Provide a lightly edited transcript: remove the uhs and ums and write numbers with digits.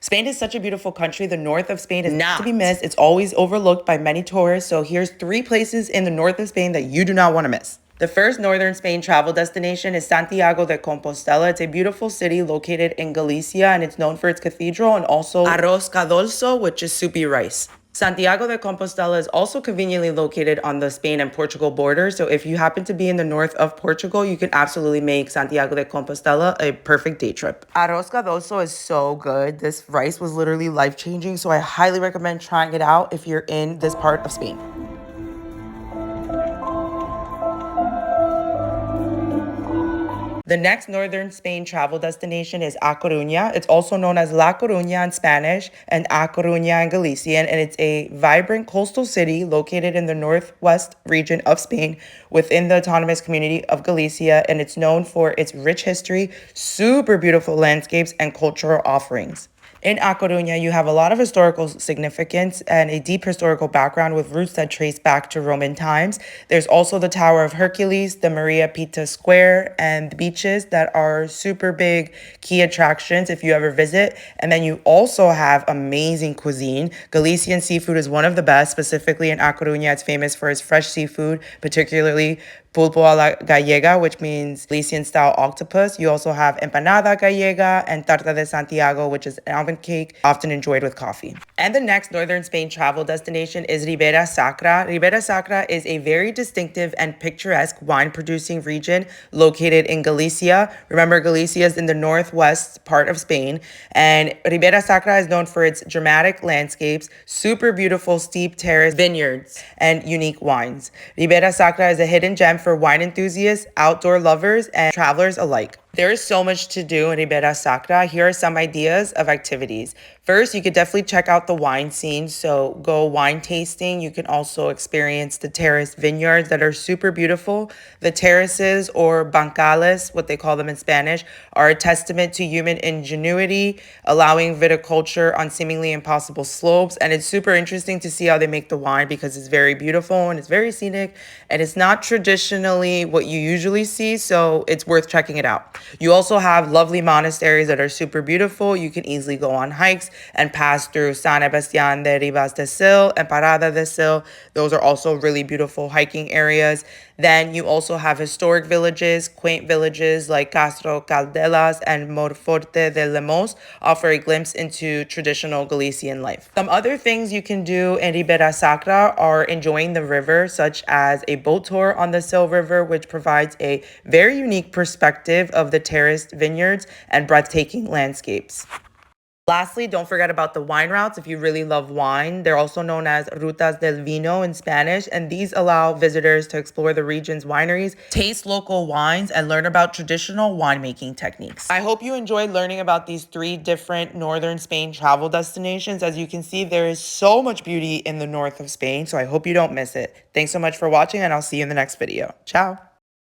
Spain is such a beautiful country. The north of Spain is not to be missed. It's always overlooked by many tourists. So here's 3 places in the north of Spain that you do not want to miss. The first northern Spain travel destination is Santiago de Compostela. It's a beautiful city located in Galicia, and it's known for its cathedral and also arroz cadolso, which is soupy rice. Santiago de Compostela is also conveniently located on the Spain and Portugal border. So if you happen to be in the north of Portugal, you can absolutely make Santiago de Compostela a perfect day trip. Arroz cadolso is so good. This rice was literally life-changing, so I highly recommend trying it out if you're in this part of Spain. The next northern Spain travel destination is A Coruña. It's also known as La Coruña in Spanish and A Coruña in Galician, and it's a vibrant coastal city located in the northwest region of Spain within the autonomous community of Galicia, and it's known for its rich history, super beautiful landscapes, and cultural offerings. In A Coruña, you have a lot of historical significance and a deep historical background with roots that trace back to Roman times. There's also the Tower of Hercules, the Maria Pita Square, and the beaches that are super big key attractions if you ever visit. And then you also have amazing cuisine. Galician seafood is one of the best, specifically in A Coruña. It's famous for its fresh seafood, particularly pulpo a la gallega, which means Galician-style octopus. You also have empanada gallega and tarta de Santiago, which is an almond cake, often enjoyed with coffee. And the next northern Spain travel destination is Ribera Sacra. Ribera Sacra is a very distinctive and picturesque wine-producing region located in Galicia. Remember, Galicia is in the northwest part of Spain, and Ribera Sacra is known for its dramatic landscapes, super beautiful steep terrace vineyards, and unique wines. Ribera Sacra is a hidden gem for wine enthusiasts, outdoor lovers, and travelers alike. There is so much to do in Ribera Sacra. Here are some ideas of activities. First, you could definitely check out the wine scene. So go wine tasting. You can also experience the terrace vineyards that are super beautiful. The terraces, or bancales, what they call them in Spanish, are a testament to human ingenuity, allowing viticulture on seemingly impossible slopes. And it's super interesting to see how they make the wine because it's very beautiful and it's very scenic. And it's not traditionally what you usually see, so it's worth checking it out. You also have lovely monasteries that are super beautiful. You can easily go on hikes and pass through San Sebastián de Ribas de Sil and Parada de Sil. Those are also really beautiful hiking areas. Then you also have historic villages, quaint villages like Castro Caldelas and Morforte de Lemos offer a glimpse into traditional Galician life. Some other things you can do in Ribera Sacra are enjoying the river, such as a boat tour on the Sil River, which provides a very unique perspective of the terraced vineyards and breathtaking landscapes. Lastly, don't forget about the wine routes if you really love wine. They're also known as Rutas del Vino in Spanish, and these allow visitors to explore the region's wineries, taste local wines, and learn about traditional winemaking techniques. I hope you enjoyed learning about these 3 different northern Spain travel destinations. As you can see, there is so much beauty in the north of Spain, so I hope you don't miss it. Thanks so much for watching, and I'll see you in the next video. Ciao!